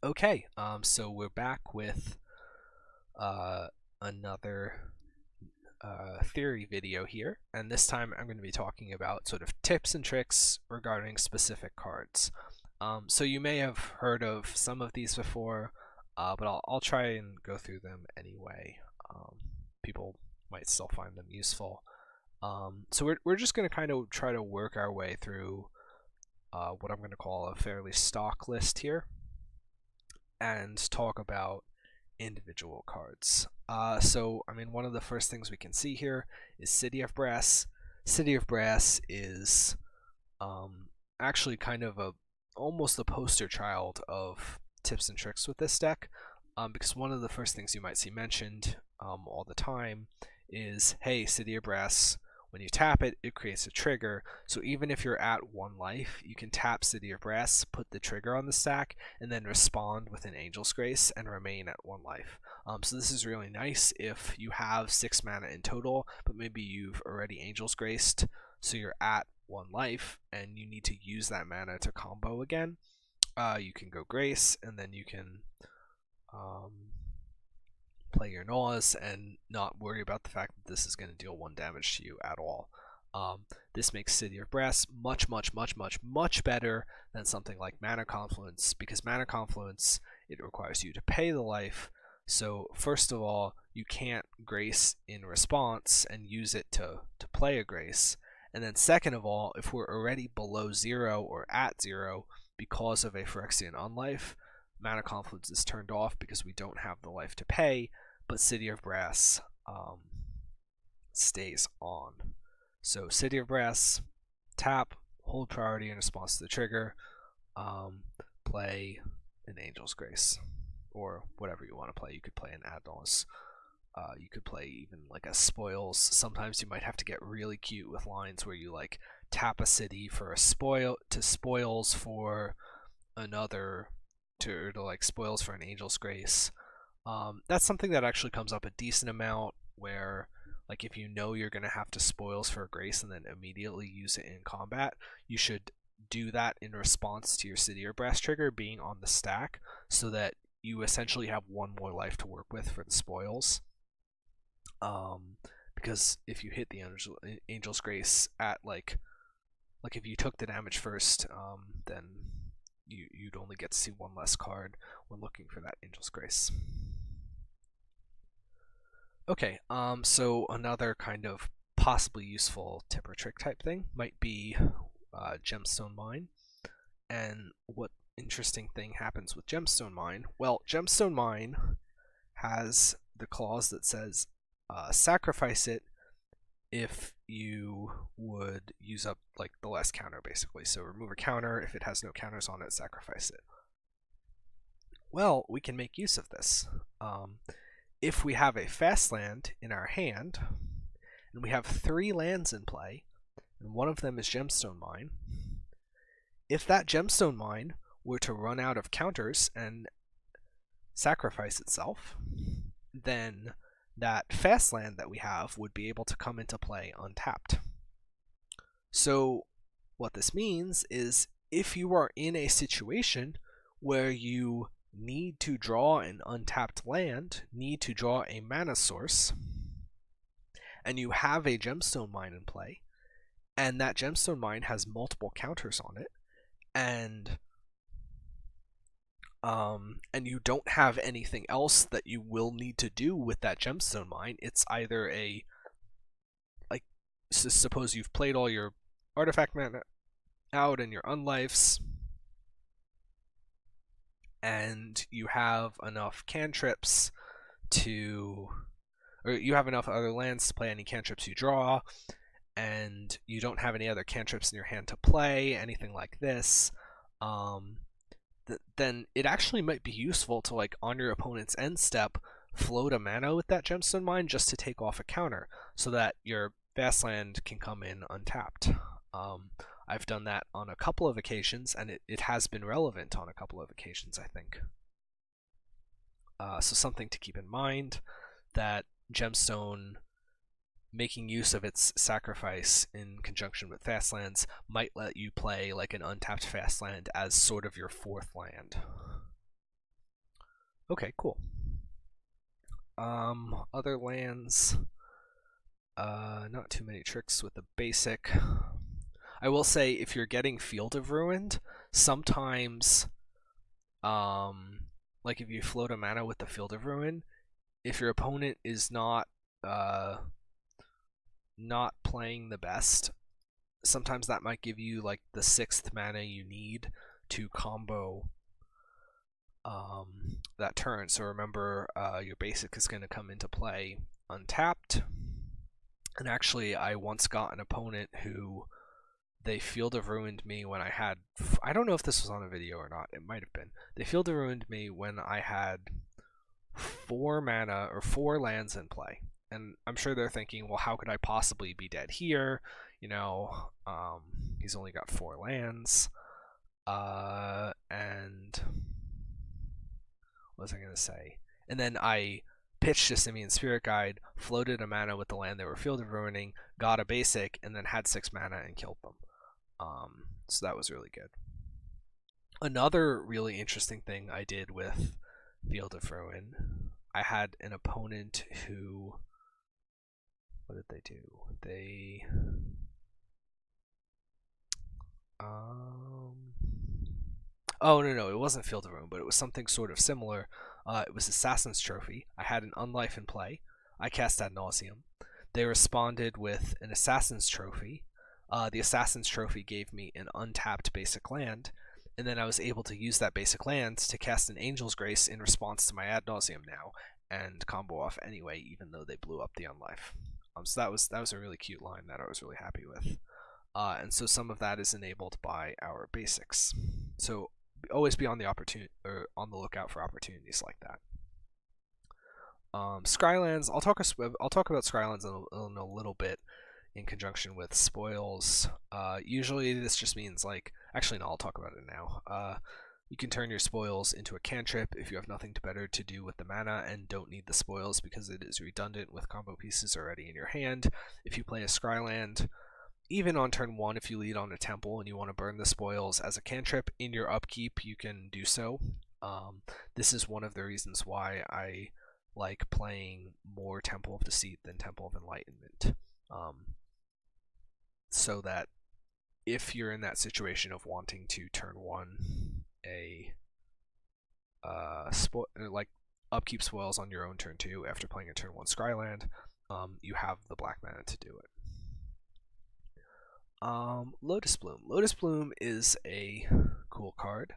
Okay, so we're back with another theory video here, and this time I'm going to be talking about sort of tips and tricks regarding specific cards. So you may have heard of some of these before, but I'll try and go through them anyway. People might still find them useful. So we're just going to kind of try to work our way through what I'm going to call a fairly stock list here, and talk about individual cards. I mean, one of the first things we can see here is City of Brass. City of Brass is actually kind of almost the poster child of tips and tricks with this deck, because one of the first things you might see mentioned all the time is, hey, City of Brass, when you tap it, it creates a trigger. So even if you're at 1 life, you can tap City of Brass, put the trigger on the stack, and then respond with an Angel's Grace and remain at 1 life. So this is really nice if you have 6 mana in total, but maybe you've already Angel's Graced, so you're at 1 life, and you need to use that mana to combo again. You can go Grace, and then you can play your Naws and not worry about the fact that this is going to deal 1 damage to you at all. This makes City of Brass much better than something like Mana Confluence, because Mana Confluence, it requires you to pay the life. So first of all, you can't Grace in response and use it to play a Grace. And then second of all, if we're already below 0 or at 0 because of a Phyrexian Unlife, Mana Confluence is turned off because we don't have the life to pay, but City of Brass stays on. So City of Brass, tap, hold priority in response to the trigger, play an Angel's Grace, or whatever you want to play. You could play an Adnos. You could play even like a Spoils. Sometimes you might have to get really cute with lines where you like tap a city for a spoil to Spoils for another, to like Spoils for an Angel's Grace. That's something that actually comes up a decent amount, where like if you know you're going to have to Spoils for a Grace and then immediately use it in combat, you should do that in response to your City or Brass trigger being on the stack, so that you essentially have 1 more life to work with for the Spoils. Because if you hit the Angel's Grace at like if you took the damage first, then you'd only get to see 1 less card when looking for that Angel's Grace. Okay, so another kind of possibly useful tip or trick type thing might be Gemstone Mine. And what interesting thing happens with Gemstone Mine? Well, Gemstone Mine has the clause that says sacrifice it if you would use up like the last counter, basically. So remove a counter. If it has no counters on it, sacrifice it. Well, we can make use of this. If we have a fast land in our hand, and we have 3 lands in play, and one of them is Gemstone Mine, if that Gemstone Mine were to run out of counters and sacrifice itself, then that fast land that we have would be able to come into play untapped. So what this means is, if you are in a situation where you need to draw an untapped land, need to draw a mana source, and you have a Gemstone Mine in play, and that Gemstone Mine has multiple counters on it, and you don't have anything else that you will need to do with that Gemstone Mine, it's either a, like, suppose you've played all your artifact mana out and your unlifes, and you have enough cantrips to, or you have enough other lands to play any cantrips you draw, and you don't have any other cantrips in your hand to play, anything like this, then it actually might be useful to, like, on your opponent's end step, float a mana with that Gemstone Mine just to take off a counter, so that your fast land can come in untapped. I've done that on a couple of occasions, and it has been relevant on a couple of occasions, I think. So something to keep in mind, that Gemstone, making use of its sacrifice in conjunction with fast lands, might let you play like an untapped fast land as sort of your 4th land. Okay, cool. Other lands, not too many tricks with the basic. I will say, if you're getting Field of Ruined, sometimes, like if you float a mana with the Field of Ruin, if your opponent is not playing the best, sometimes that might give you like the 6th mana you need to combo that turn. So remember, your basic is going to come into play untapped. And actually, I once got an opponent who they Field of Ruined me when I had, I don't know if this was on a video or not, it might have been. They Field of Ruined me when I had 4 mana or 4 lands in play. And I'm sure they're thinking, well, how could I possibly be dead here? You know, he's only got 4 lands. And what was I going to say? And then I pitched a Simian Spirit Guide, floated a mana with the land they were Field of Ruining, got a basic, and then had 6 mana and killed them. So that was really good. Another really interesting thing I did with Field of Ruin, I had an opponent who, what did they do? They, oh no, it wasn't Field of Ruin, but it was something sort of similar. It was Assassin's Trophy. I had an Unlife in play. I cast Ad Nauseam. They responded with an Assassin's Trophy. The Assassin's Trophy gave me an untapped basic land, and then I was able to use that basic land to cast an Angel's Grace in response to my Ad Nauseam now, and combo off anyway, even though they blew up the Unlife. So that was a really cute line that I was really happy with. And so some of that is enabled by our basics. So always be on the lookout for opportunities like that. Skylands, I'll talk about Skylands in a little bit in conjunction with spoils. Usually this just means like, actually no, I'll talk about it now. You can turn your spoils into a cantrip if you have nothing better to do with the mana and don't need the spoils because it is redundant with combo pieces already in your hand. If you play a Skyland, even on turn 1, if you lead on a temple and you want to burn the spoils as a cantrip in your upkeep, you can do so. This is one of the reasons why I like playing more Temple of Deceit than Temple of Enlightenment. So that if you're in that situation of wanting to turn 1 like upkeep spoils on your own turn 2 after playing a turn 1 Skyland, you have the black mana to do it. Lotus Bloom. Lotus Bloom is a cool card.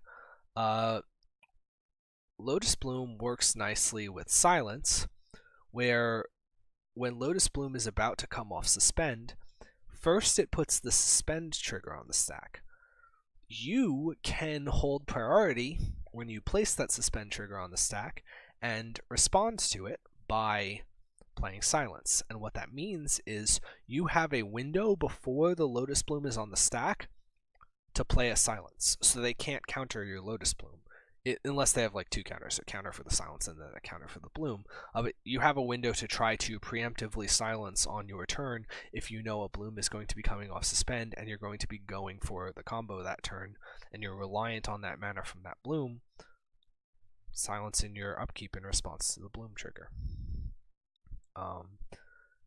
Lotus Bloom works nicely with Silence, where when Lotus Bloom is about to come off Suspend, first it puts the Suspend trigger on the stack. You can hold priority when you place that Suspend trigger on the stack and respond to it by playing Silence. And what that means is you have a window before the Lotus Bloom is on the stack to play a Silence, so they can't counter your Lotus Bloom. Unless they have like 2 counters, a counter for the Silence and then a counter for the Bloom. But you have a window to try to preemptively silence on your turn if you know a Bloom is going to be coming off Suspend and you're going to be going for the combo that turn and you're reliant on that mana from that Bloom. Silence in your upkeep in response to the Bloom trigger.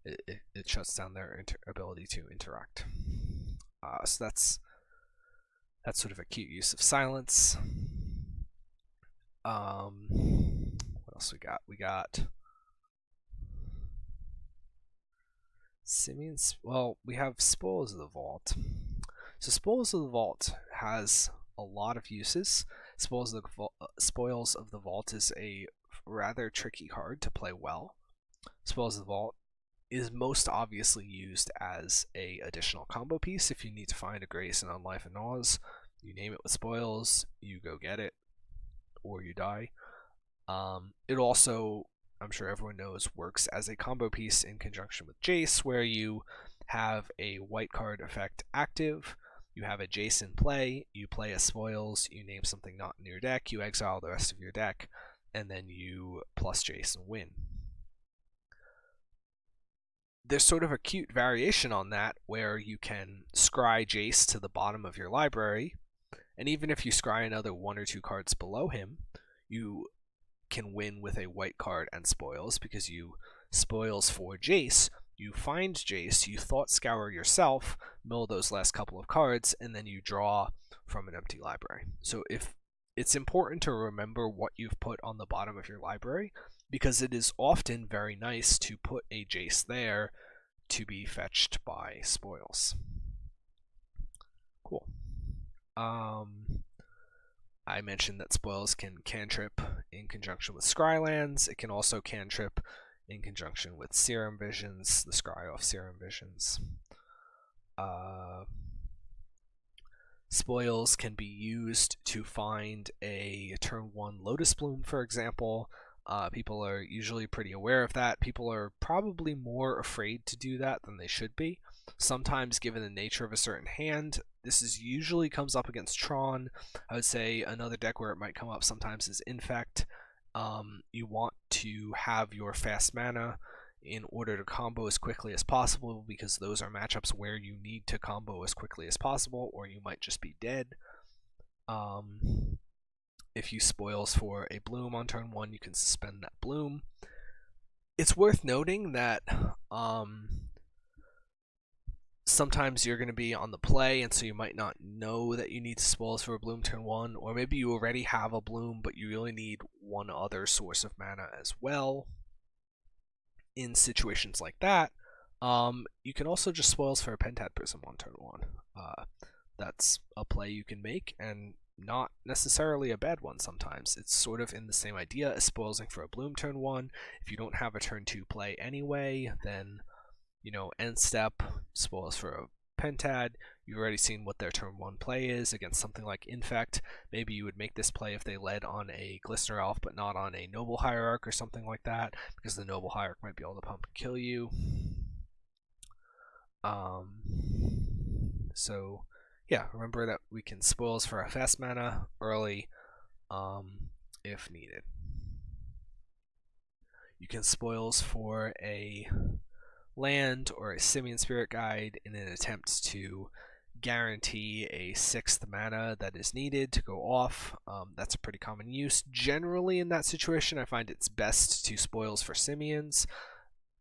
It shuts down their ability to interact. So that's sort of a cute use of Silence. What else we got? We got Simians. Well, we have Spoils of the Vault. So Spoils of the Vault has a lot of uses. Spoils of the Vault is a rather tricky card to play well. Spoils of the Vault is most obviously used as a additional combo piece. If you need to find a Grace and Unlife and Naws, you name it with Spoils, you go get it, or you die. It also, I'm sure everyone knows, works as a combo piece in conjunction with Jace, where you have a white card effect active, you have a Jace in play, you play a Spoils, you name something not in your deck, you exile the rest of your deck, and then you plus Jace and win. There's sort of a cute variation on that where you can scry Jace to the bottom of your library, and even if you scry another 1 or 2 cards below him, you can win with a white card and spoils, because you spoils for Jace, you find Jace, you thought scour yourself, mill those last couple of cards, and then you draw from an empty library. So if it's important to remember what you've put on the bottom of your library, because it is often very nice to put a Jace there to be fetched by spoils. Cool. I mentioned that spoils can cantrip in conjunction with Skylands. It can also cantrip in conjunction with Serum Visions, the Scry off Serum Visions. Spoils can be used to find a turn 1 Lotus Bloom, for example. People are usually pretty aware of that. People are probably more afraid to do that than they should be. Sometimes, given the nature of a certain hand, this is usually comes up against Tron. I would say another deck where it might come up sometimes is Infect. You want to have your fast mana in order to combo as quickly as possible, because those are matchups where you need to combo as quickly as possible, or you might just be dead. If you spoils for a bloom on turn 1, you can suspend that bloom. It's worth noting that sometimes you're going to be on the play, and so you might not know that you need to spoils for a bloom turn 1, or maybe you already have a bloom, but you really need one other source of mana as well. In situations like that, you can also just spoils for a Pentad Prism on turn 1. That's a play you can make, and not necessarily a bad one sometimes. It's sort of in the same idea as spoiling for a bloom turn 1. If you don't have a turn 2 play anyway, then, you know, end step, spoils for a Pentad. You've already seen what their turn 1 play is against something like Infect. Maybe you would make this play if they led on a Glistener Elf but not on a Noble Hierarch or something like that, because the Noble Hierarch might be able to pump and kill you. So yeah, remember that we can spoils for a fast mana early if needed. You can spoils for a land or a Simian Spirit Guide in an attempt to guarantee a 6th mana that is needed to go off. That's a pretty common use. Generally in that situation, I find it's best to spoils for Simians,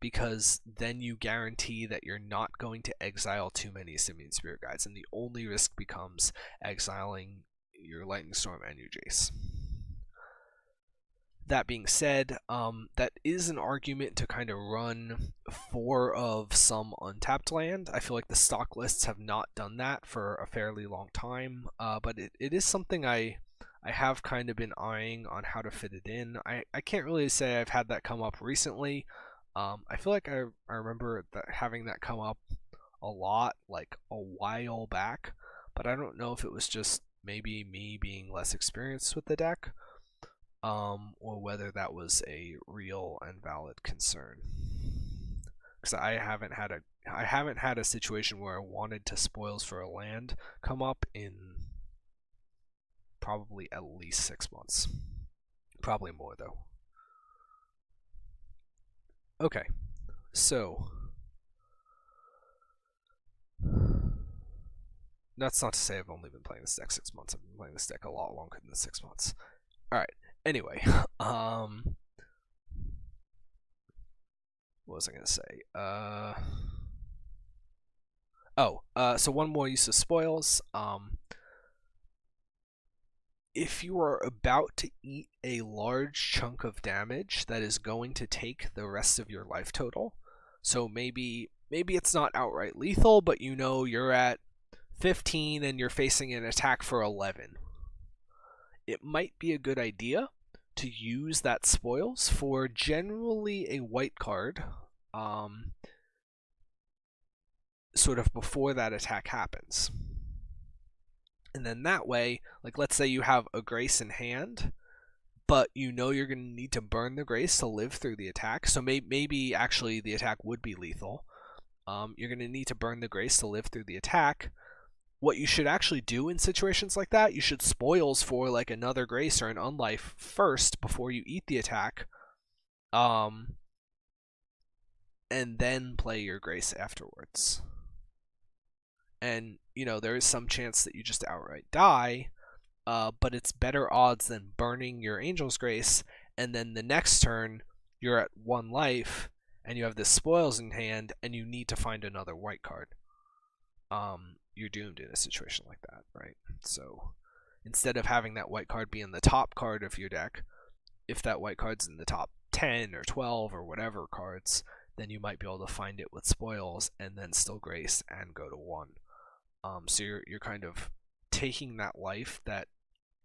because then you guarantee that you're not going to exile too many Simian Spirit Guides, and the only risk becomes exiling your Lightning Storm and your Jace. That being said, that is an argument to kind of run 4 of some untapped land. I feel like the stock lists have not done that for a fairly long time, but it is something I have kind of been eyeing on how to fit it in. I can't really say I've had that come up recently. I feel like I remember having that come up a lot, like a while back, but I don't know if it was just maybe me being less experienced with the deck, or whether that was a real and valid concern. Because I haven't had a situation where I wanted to spoils for a land come up in probably at least 6 months. Probably more though. Okay, so that's not to say I've only been playing this deck 6 months. I've been playing this deck a lot longer than 6 months. Alright, anyway, what was I going to say? So one more use of spoils. If you are about to eat a large chunk of damage that is going to take the rest of your life total, so maybe it's not outright lethal, but you know you're at 15 and you're facing an attack for 11, it might be a good idea to use that spoils for generally a white card, sort of before that attack happens. And then that way, like let's say you have a Grace in hand, but you know you're going to need to burn the Grace to live through the attack, so maybe actually the attack would be lethal. You're going to need to burn the Grace to live through the attack. What you should actually do in situations like that, you should spoils for like another Grace or an Unlife first before you eat the attack, and then play your Grace afterwards. And, you know, there is some chance that you just outright die, but it's better odds than burning your Angel's Grace and then the next turn you're at 1 life and you have this spoils in hand and you need to find another white card. You're doomed in a situation like that, right? So instead of having that white card be in the top card of your deck, if that white card's in the top 10 or 12 or whatever cards, then you might be able to find it with spoils and then still grace and go to 1. So you're kind of taking that life that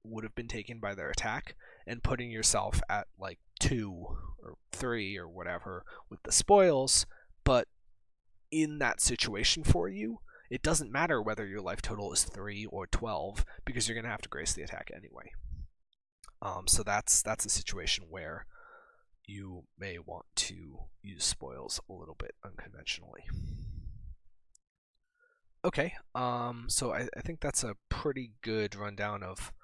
would have been taken by their attack and putting yourself at like 2 or 3 or whatever with the spoils, but in that situation for you, it doesn't matter whether your life total is 3 or 12 because you're going to have to grace the attack anyway. So that's a situation where you may want to use spoils a little bit unconventionally. Okay, so I think that's a pretty good rundown of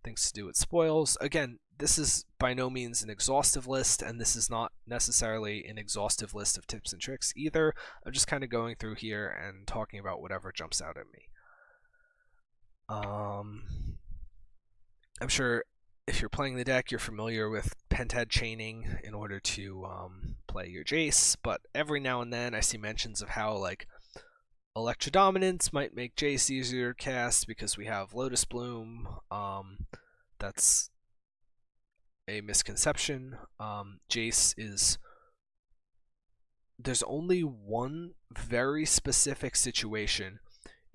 things to do with spoils. Again, this is by no means an exhaustive list, and this is not necessarily an exhaustive list of tips and tricks either. I'm just kind of going through here and talking about whatever jumps out at me. I'm sure if you're playing the deck, you're familiar with pentad chaining in order to play your Jace, but every now and then I see mentions of how like Electrodominance might make Jace easier to cast because we have Lotus Bloom. That's a misconception. Jace is... There's only one very specific situation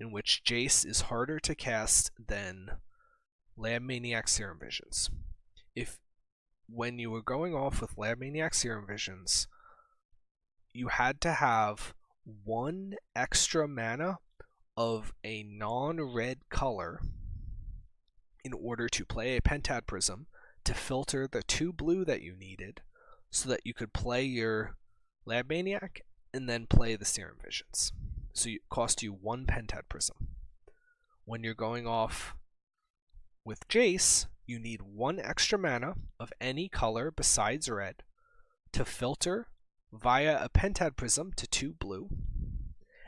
in which Jace is harder to cast than Lab Maniac Serum Visions. When you were going off with Lab Maniac Serum Visions, you had to have 1 extra mana of a non-red color in order to play a Pentad Prism to filter the 2 blue that you needed so that you could play your Lab Maniac and then play the Serum Visions. So it cost you 1 Pentad Prism. When you're going off with Jace, you need 1 extra mana of any color besides red to filter via a Pentad Prism to 2 blue,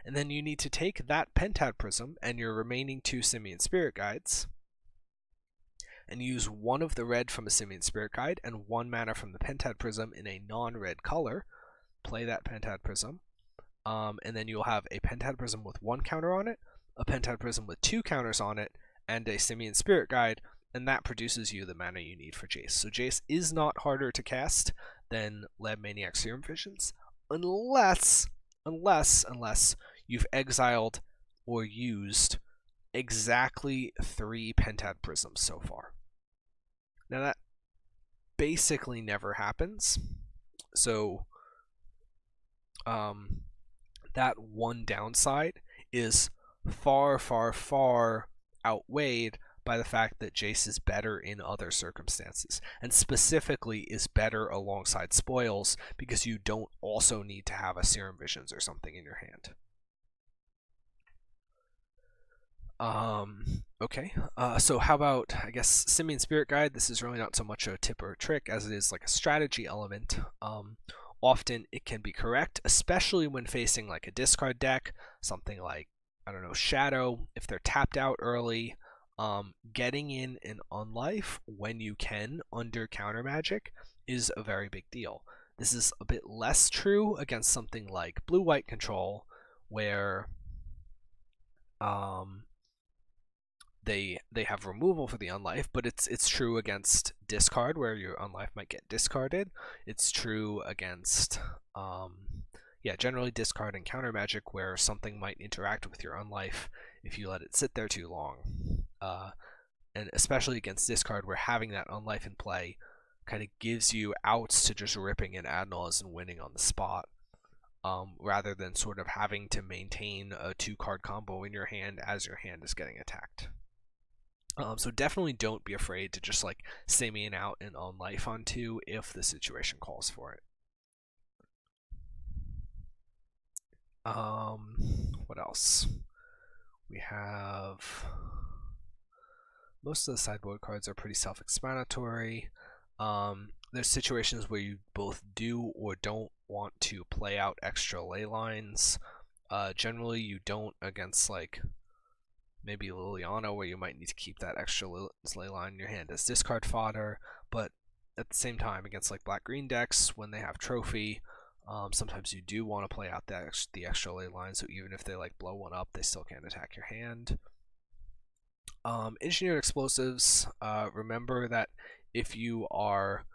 and then you need to take that Pentad Prism and your remaining 2 Simian Spirit Guides and use 1 of the red from a Simian Spirit Guide and 1 mana from the Pentad Prism in a non-red color, play that Pentad Prism, and then you'll have a Pentad Prism with 1 counter on it, a Pentad Prism with 2 counters on it, and a Simian Spirit Guide, and that produces you the mana you need for Jace. So Jace is not harder to cast than Lab Maniac Serum Visions, unless you've exiled or used exactly 3 Pentad Prisms so far. Now that basically never happens, so that one downside is far outweighed by the fact that Jace is better in other circumstances, and specifically is better alongside spoils because you don't also need to have a Serum Visions or something in your hand. Okay, so how about, I guess, Simian Spirit Guide? This is really not so much a tip or a trick as it is like a strategy element. Often it can be correct, especially when facing like a discard deck, something like, I don't know, Shadow. If they're tapped out early, getting in an unlife when you can under counter magic is a very big deal. This is a bit less true against something like blue-white control, where they have removal for the unlife, but it's true against discard, where your unlife might get discarded. It's true against generally discard and counter magic, where something might interact with your unlife if you let it sit there too long. And especially against discard, where having that unlife in play kind of gives you outs to just ripping in Adnals and winning on the spot, rather than sort of having to maintain a 2-card combo in your hand as your hand is getting attacked. So definitely don't be afraid to just like Simian out and unlife on 2 if the situation calls for it. What else? We have... Most of the sideboard cards are pretty self-explanatory. There's situations where you both do or don't want to play out extra ley lines. Generally, you don't against like maybe Liliana, where you might need to keep that extra ley line in your hand as discard fodder. But at the same time, against like black-green decks, when they have trophy, sometimes you do want to play out the extra ley line, so even if they like blow one up, they still can't attack your hand. Engineered explosives, remember that if you are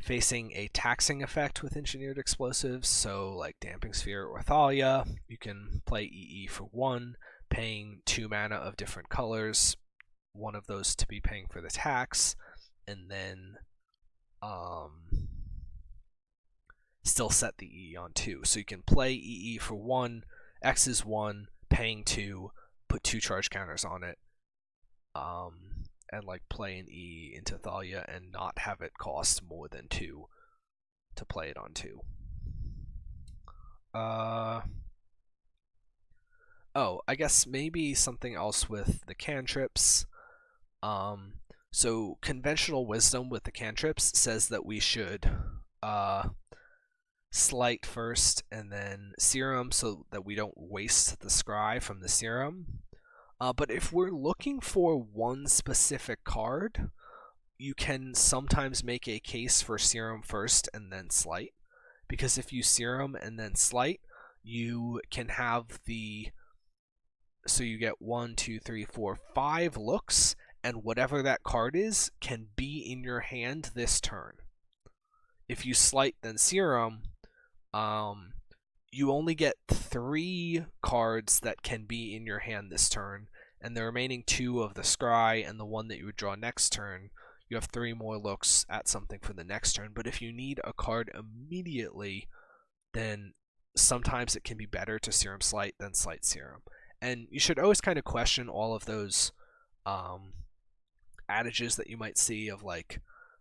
facing a taxing effect with engineered explosives, so like Damping Sphere or Thalia, you can play EE for 1, paying 2 mana of different colors, one of those to be paying for the tax, and then still set the EE on 2. So you can play EE for 1, X is 1, paying 2, put 2 charge counters on it, and like play an E into Thalia and not have it cost more than 2 to play it on 2. Oh, I guess maybe something else with the cantrips. So conventional wisdom with the cantrips says that we should slight first and then serum so that we don't waste the scry from the serum. But if we're looking for one specific card, you can sometimes make a case for serum first and then slight, because if you serum and then slight, you can have so you get 1, 2, 3, 4, 5 looks, and whatever that card is can be in your hand this turn. If you slight then serum, you only get 3 cards that can be in your hand this turn, and the remaining 2 of the scry and the one that you would draw next turn, you have 3 more looks at something for the next turn. But if you need a card immediately, then sometimes it can be better to serum slight than slight serum. And you should always kind of question all of those adages that you might see of like,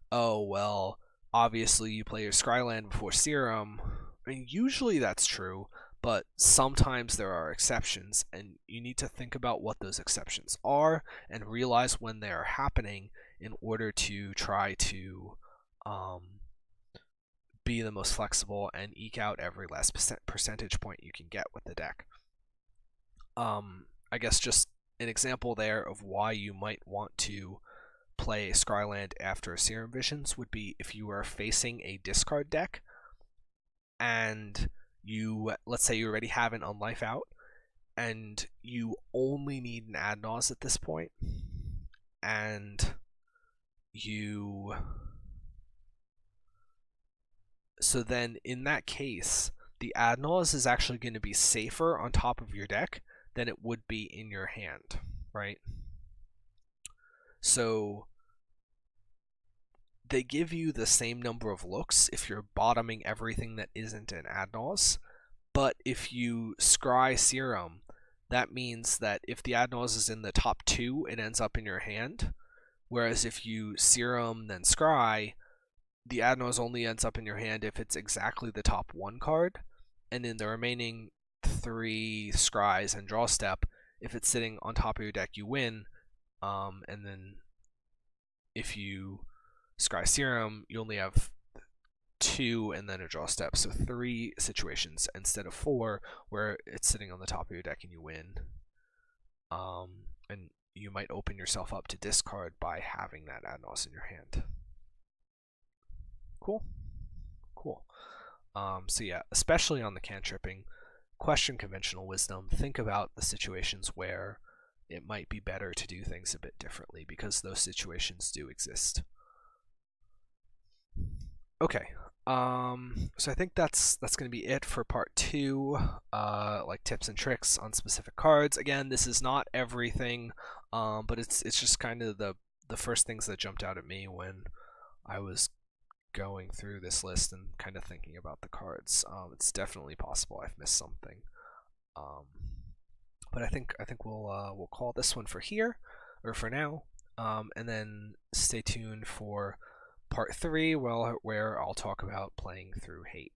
oh, well, obviously you play your Skyland before serum. I mean, usually that's true, but sometimes there are exceptions, and you need to think about what those exceptions are and realize when they are happening in order to try to be the most flexible and eke out every last percentage point you can get with the deck. I guess just an example there of why you might want to play Skyland after Serum Visions would be if you are facing a discard deck and you, let's say you already have an Unlife out and you only need an Ad Naus at this point, and so then in that case the Ad Naus is actually going to be safer on top of your deck than it would be in your hand, right? So they give you the same number of looks if you're bottoming everything that isn't an Ad Naus, but if you scry serum, that means that if the Ad Naus is in the top 2, it ends up in your hand, whereas if you serum then scry, the Ad Naus only ends up in your hand if it's exactly the top 1 card, and in the remaining 3 scries and draw step, if it's sitting on top of your deck, you win, and then if you scry serum, you only have 2 and then a draw step, so 3 situations instead of 4 where it's sitting on the top of your deck and you win. And you might open yourself up to discard by having that Ad Naus in your hand. Cool. So yeah, especially on the cantripping, question conventional wisdom, think about the situations where it might be better to do things a bit differently, because those situations do exist. Okay, so I think that's going to be it for part 2, like tips and tricks on specific cards. Again, this is not everything, but it's just kind of the first things that jumped out at me when I was going through this list and kind of thinking about the cards. It's definitely possible I've missed something, but I think we'll call this one for here, or for now, and then stay tuned for part 3, where I'll talk about playing through hate.